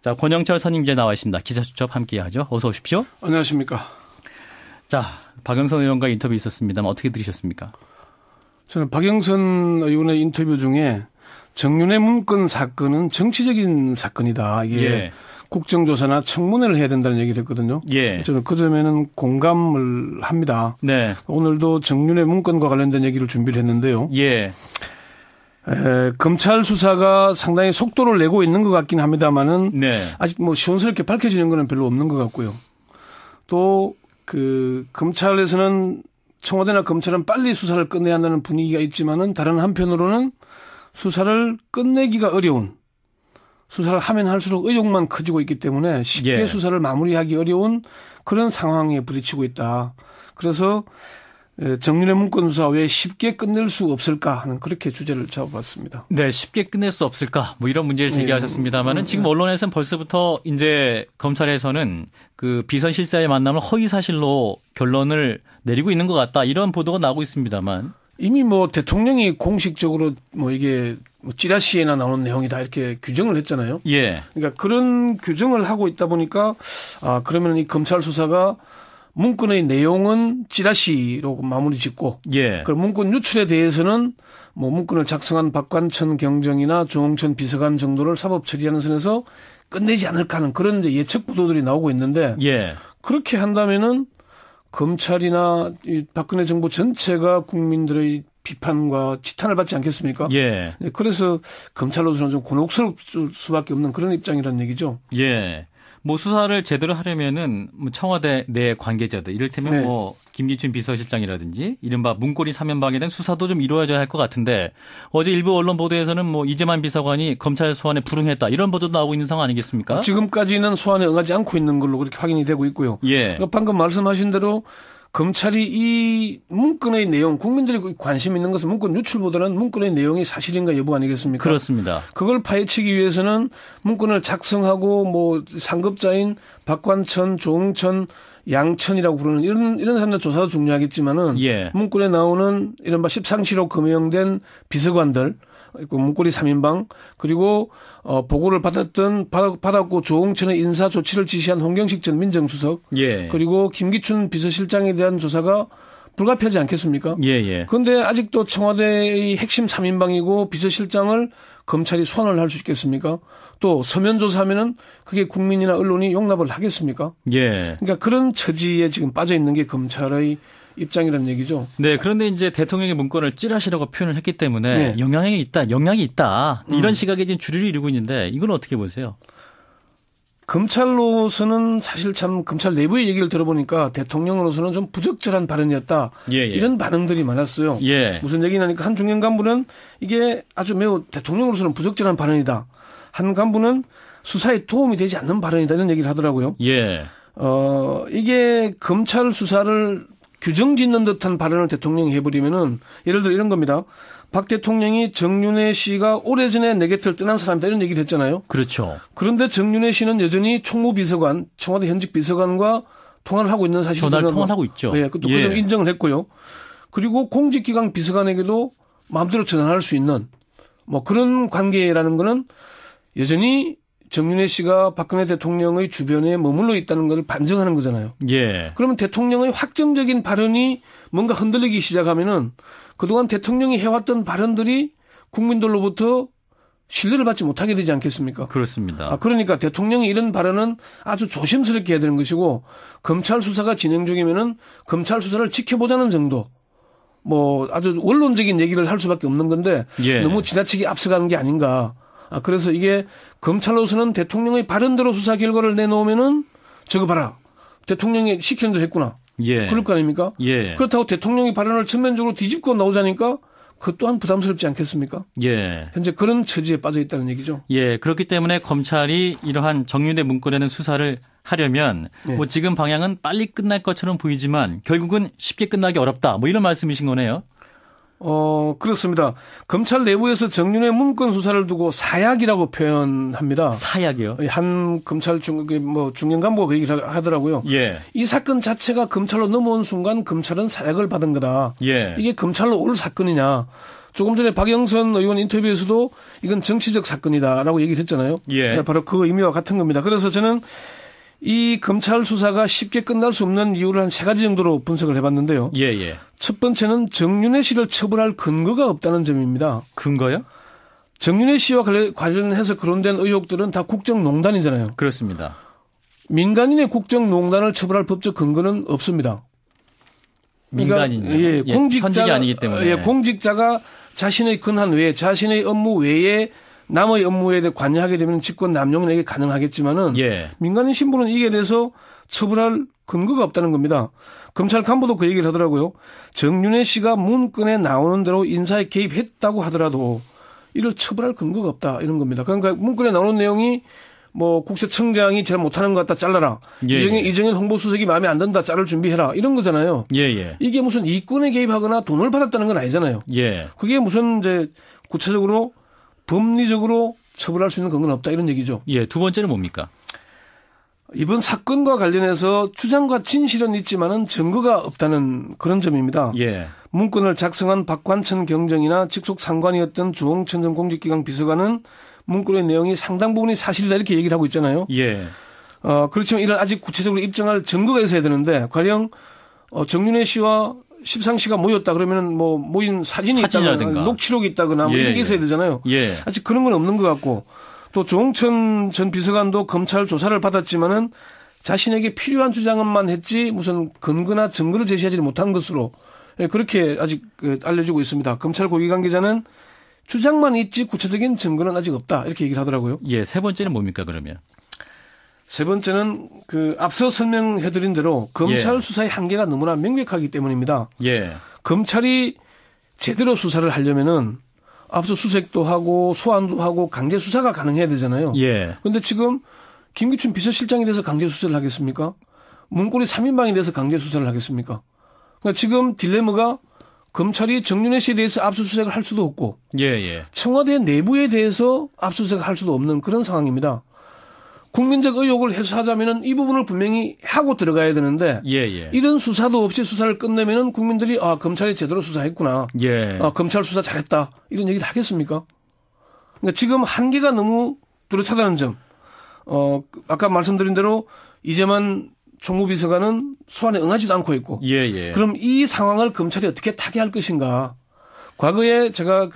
자, 권영철 선임기자 나와 있습니다. 기자수첩 함께하죠. 어서 오십시오. 안녕하십니까. 자, 박영선 의원과 인터뷰 있었습니다만 어떻게 들으셨습니까? 저는 박영선 의원의 인터뷰 중에 정윤회 문건 사건은 정치적인 사건이다. 이게 예. 국정조사나 청문회를 해야 된다는 얘기를 했거든요. 예. 저는 그 점에는 공감을 합니다. 네. 오늘도 정윤회 문건과 관련된 얘기를 준비를 했는데요. 예. 검찰 수사가 상당히 속도를 내고 있는 것 같긴 합니다만은 네. 아직 뭐 시원스럽게 밝혀지는 건 별로 없는 것 같고요. 또 검찰에서는 청와대나 검찰은 빨리 수사를 끝내야 한다는 분위기가 있지만은 다른 한편으로는 수사를 끝내기가 어려운, 수사를 하면 할수록 의욕만 커지고 있기 때문에 쉽게 예. 수사를 마무리하기 어려운 그런 상황에 부딪히고 있다. 그래서 정윤회 문건 수사 왜 쉽게 끝낼 수 없을까 하는 그렇게 주제를 잡아봤습니다. 네, 쉽게 끝낼 수 없을까? 뭐 이런 문제를 제기하셨습니다만은 지금 언론에서는 벌써부터 이제 검찰에서는 그 비선 실세의 만남을 허위 사실로 결론을 내리고 있는 것 같다. 이런 보도가 나오고 있습니다만. 이미 뭐 대통령이 공식적으로 뭐 이게 뭐 찌라시에나 나오는 내용이다 이렇게 규정을 했잖아요. 예. 그러니까 그런 규정을 하고 있다 보니까 그러면 이 검찰 수사가 문건의 내용은 찌라시로 마무리 짓고, 예. 그 문건 유출에 대해서는 뭐 문건을 작성한 박관천 경정이나 조홍천 비서관 정도를 사법 처리하는 선에서 끝내지 않을까 하는 그런 이제 예측 보도들이 나오고 있는데, 예. 그렇게 한다면은 검찰이나 이 박근혜 정부 전체가 국민들의 비판과 지탄을 받지 않겠습니까? 예. 그래서 검찰로서는 좀 곤혹스러울 수밖에 없는 그런 입장이라는 얘기죠. 예. 뭐 수사를 제대로 하려면은 뭐 청와대 내 관계자들, 이를테면 네. 뭐 김기춘 비서실장이라든지 이른바 문고리 사면방에 대한 수사도 좀 이루어져야 할 것 같은데 어제 일부 언론 보도에서는 뭐 이재만 비서관이 검찰 소환에 불응했다 이런 보도도 나오고 있는 상황 아니겠습니까? 지금까지는 소환에 응하지 않고 있는 걸로 그렇게 확인이 되고 있고요. 예. 그러니까 방금 말씀하신 대로 검찰이 이 문건의 내용, 국민들이 관심 있는 것은 문건 유출보다는 문건의 내용이 사실인가 여부 아니겠습니까? 그렇습니다. 그걸 파헤치기 위해서는 문건을 작성하고 뭐 상급자인 박관천, 조홍천, 양천이라고 부르는 이런 사람들 조사도 중요하겠지만은 예. 문건에 나오는 이른바 십상시로 금형된 비서관들, 문고리 3인방, 그리고 보고를 받았고 조홍천의 인사 조치를 지시한 홍경식 전 민정수석, 예. 그리고 김기춘 비서실장에 대한 조사가 불가피하지 않겠습니까? 예. 그런데 아직도 청와대의 핵심 3인방이고 비서실장을 검찰이 소환을 할 수 있겠습니까? 또 서면 조사하면은 그게 국민이나 언론이 용납을 하겠습니까? 예. 그러니까 그런 처지에 지금 빠져 있는 게 검찰의 입장이라는 얘기죠. 네, 그런데 이제 대통령의 문건을 찌라시라고 표현을 했기 때문에 네. 영향이 있다. 이런 시각에 지금 주류를 이루고 있는데 이건 어떻게 보세요? 검찰로서는 사실 참 검찰 내부의 얘기를 들어보니까 대통령으로서는 좀 부적절한 발언이었다. 예. 이런 반응들이 많았어요. 예. 무슨 얘기냐니까 한 중견 간부는 이게 아주 매우 대통령으로서는 부적절한 발언이다. 한 간부는 수사에 도움이 되지 않는 발언이다. 이런 얘기를 하더라고요. 예. 이게 검찰 수사를 규정 짓는 듯한 발언을 대통령이 해버리면은 예를 들어 이런 겁니다. 박 대통령이 정윤회 씨가 오래전에 내 곁을 떠난 사람이다 이런 얘기를 했잖아요. 그렇죠. 그런데 정윤회 씨는 여전히 총무비서관, 청와대 현직 비서관과 통화를 하고 있는 사실을 통화를 하고 있죠. 예, 그 점을 인정을 했고요. 그리고 공직기관 비서관에게도 마음대로 전환할 수 있는 뭐 그런 관계라는 거는 여전히 정윤회 씨가 박근혜 대통령의 주변에 머물러 있다는 걸 반증하는 거잖아요. 예. 그러면 대통령의 확정적인 발언이 뭔가 흔들리기 시작하면은 그동안 대통령이 해왔던 발언들이 국민들로부터 신뢰를 받지 못하게 되지 않겠습니까? 그렇습니다. 그러니까 대통령이 이런 발언은 아주 조심스럽게 해야 되는 것이고 검찰 수사가 진행 중이면은 검찰 수사를 지켜보자는 정도 뭐 아주 원론적인 얘기를 할 수밖에 없는 건데 예. 너무 지나치게 앞서가는 게 아닌가. 그래서 이게 검찰로서는 대통령의 발언대로 수사 결과를 내놓으면은 저거 봐라. 대통령이 시키는 대로 했구나. 예. 그럴 거 아닙니까? 예. 그렇다고 대통령이 발언을 전면적으로 뒤집고 나오자니까 그것 또한 부담스럽지 않겠습니까? 예. 현재 그런 처지에 빠져 있다는 얘기죠. 예. 그렇기 때문에 검찰이 이러한 정윤회 문건에는 수사를 하려면 네. 뭐 지금 방향은 빨리 끝날 것처럼 보이지만 결국은 쉽게 끝나기 어렵다. 뭐 이런 말씀이신 거네요. 그렇습니다. 검찰 내부에서 정윤회 문건 수사를 두고 사약이라고 표현합니다. 사약이요? 한 검찰 중견 간부가 그 얘기를 하더라고요. 예. 이 사건 자체가 검찰로 넘어온 순간 검찰은 사약을 받은 거다. 예. 이게 검찰로 올 사건이냐. 조금 전에 박영선 의원 인터뷰에서도 이건 정치적 사건이다라고 얘기를 했잖아요. 예. 바로 그 의미와 같은 겁니다. 그래서 저는 이 검찰 수사가 쉽게 끝날 수 없는 이유를 한 3가지 정도로 분석을 해봤는데요. 예, 예. 첫 번째는 정윤회 씨를 처벌할 근거가 없다는 점입니다. 근거요? 정윤회 씨와 관련해서 거론된 의혹들은 다 국정농단이잖아요. 그렇습니다. 민간인의 국정농단을 처벌할 법적 근거는 없습니다. 민간인이요? 예, 현직이 아니기 때문에. 예, 공직자가 자신의 근한 외에 자신의 업무 외에 남의 업무에 대해 관여하게 되면 직권 남용에게 가능하겠지만은 예. 민간인 신분은 이게 대해서 처벌할 근거가 없다는 겁니다. 검찰 간부도 그 얘기를 하더라고요. 정윤회 씨가 문건에 나오는 대로 인사에 개입했다고 하더라도 이를 처벌할 근거가 없다 이런 겁니다. 그러니까 문건에 나오는 내용이 뭐 국세청장이 잘 못하는 것 같다 잘라라. 예. 이정현 홍보수석이 마음에 안 든다 자를 준비해라 이런 거잖아요. 예. 이게 무슨 이권에 개입하거나 돈을 받았다는 건 아니잖아요. 예. 그게 무슨 이제 구체적으로 법리적으로 처벌할 수 있는 근거는 없다 이런 얘기죠. 예. 두 번째는 뭡니까? 이번 사건과 관련해서 주장과 진실은 있지만은 증거가 없다는 그런 점입니다. 예. 문건을 작성한 박관천 경정이나 직속 상관이었던 주홍천 전 공직기강 비서관은 문건의 내용이 상당 부분이 사실이다 이렇게 얘기를 하고 있잖아요. 예. 그렇지만 이를 아직 구체적으로 입증할 증거가 있어야 되는데 가령 정윤회 씨와 십상시가 모였다 그러면 뭐 모인 사진이 있다거나 녹취록이 있다거나 뭐 이런 게 있어야 되잖아요. 예. 아직 그런 건 없는 것 같고 또 조홍천 전 비서관도 검찰 조사를 받았지만은 자신에게 필요한 주장만 했지 무슨 근거나 증거를 제시하지 못한 것으로 그렇게 아직 알려지고 있습니다. 검찰 고위 관계자는 주장만 있지 구체적인 증거는 아직 없다 이렇게 얘기를 하더라고요. 예. 세 번째는 뭡니까 그러면? 세 번째는 앞서 설명해드린 대로 검찰 수사의 한계가 너무나 명백하기 때문입니다. 예. 검찰이 제대로 수사를 하려면은 압수수색도 하고 소환도 하고 강제 수사가 가능해야 되잖아요. 예. 그런데 지금 김기춘 비서실장에 대해서 강제 수사를 하겠습니까? 문고리 3인방에 대해서 강제 수사를 하겠습니까? 그러니까 지금 딜레마가 검찰이 정윤회 씨에 대해서 압수수색을 할 수도 없고, 예. 청와대 내부에 대해서 압수수색을 할 수도 없는 그런 상황입니다. 국민적 의혹을 해소하자면은 이 부분을 분명히 하고 들어가야 되는데 예. 이런 수사도 없이 수사를 끝내면은 국민들이 검찰이 제대로 수사했구나. 예. 검찰 수사 잘했다. 이런 얘기를 하겠습니까? 그러니까 지금 한계가 너무 뚜렷하다는 점. 아까 말씀드린 대로 이재만 총무비서관은 소환에 응하지도 않고 있고. 예. 그럼 이 상황을 검찰이 어떻게 타개할 것인가? 과거에 제가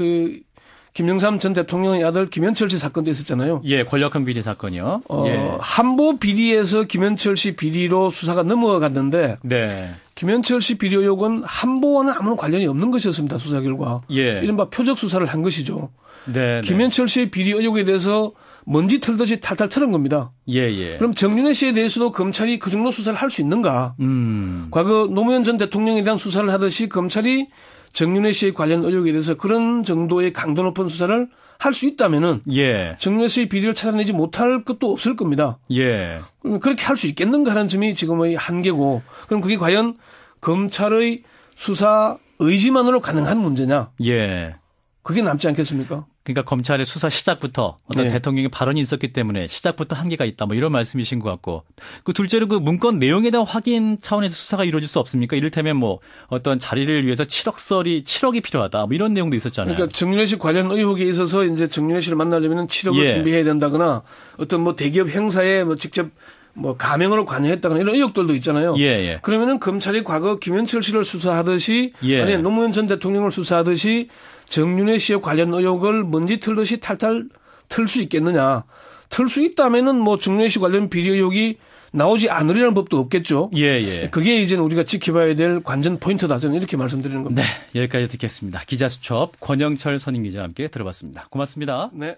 김영삼 전 대통령의 아들 김현철 씨 사건도 있었잖아요. 예, 권력형 비리 사건이요. 예. 한보 비리에서 김현철 씨 비리로 수사가 넘어갔는데, 네. 김현철 씨 비리 의혹은 한보와는 아무런 관련이 없는 것이었습니다. 수사 결과. 예. 이른바 표적 수사를 한 것이죠. 네. 김현철 씨의 비리 의혹에 대해서 먼지 털듯이 탈탈 털은 겁니다. 예. 그럼 정윤회 씨에 대해서도 검찰이 그 정도 수사를 할 수 있는가? 과거 노무현 전 대통령에 대한 수사를 하듯이 검찰이 정윤회 씨의 관련 의혹에 대해서 그런 정도의 강도 높은 수사를 할 수 있다면은 예. 정윤회 씨의 비리를 찾아내지 못할 것도 없을 겁니다. 예. 그럼 그렇게 할 수 있겠는가 하는 점이 지금의 한계고, 그럼 그게 과연 검찰의 수사 의지만으로 가능한 문제냐? 예. 그게 남지 않겠습니까? 그러니까 검찰의 수사 시작부터 어떤 대통령의 발언이 있었기 때문에 시작부터 한계가 있다. 뭐 이런 말씀이신 것 같고. 그 둘째로 그 문건 내용에 대한 확인 차원에서 수사가 이루어질 수 없습니까? 이를테면 뭐 어떤 자리를 위해서 7억이 필요하다. 뭐 이런 내용도 있었잖아요. 그러니까 정윤회 씨 관련 의혹에 있어서 이제 정윤회 씨를 만나려면 7억을 준비해야 된다거나 어떤 뭐 대기업 행사에 뭐 직접 뭐 가명으로 관여했다거나 이런 의혹들도 있잖아요. 예. 그러면은 검찰이 과거 김현철 씨를 수사하듯이 아니 노무현 전 대통령을 수사하듯이 정윤회 씨의 관련 의혹을 먼지 털듯이 탈탈 털 수 있겠느냐. 털 수 있다면은 뭐 정윤회 씨 관련 비리 의혹이 나오지 않으리라는 법도 없겠죠. 예. 그게 이제 우리가 지켜봐야 될 관전 포인트다. 저는 이렇게 말씀드리는 겁니다. 네. 여기까지 듣겠습니다. 기자수첩 권영철 선임기자와 함께 들어봤습니다. 고맙습니다. 네.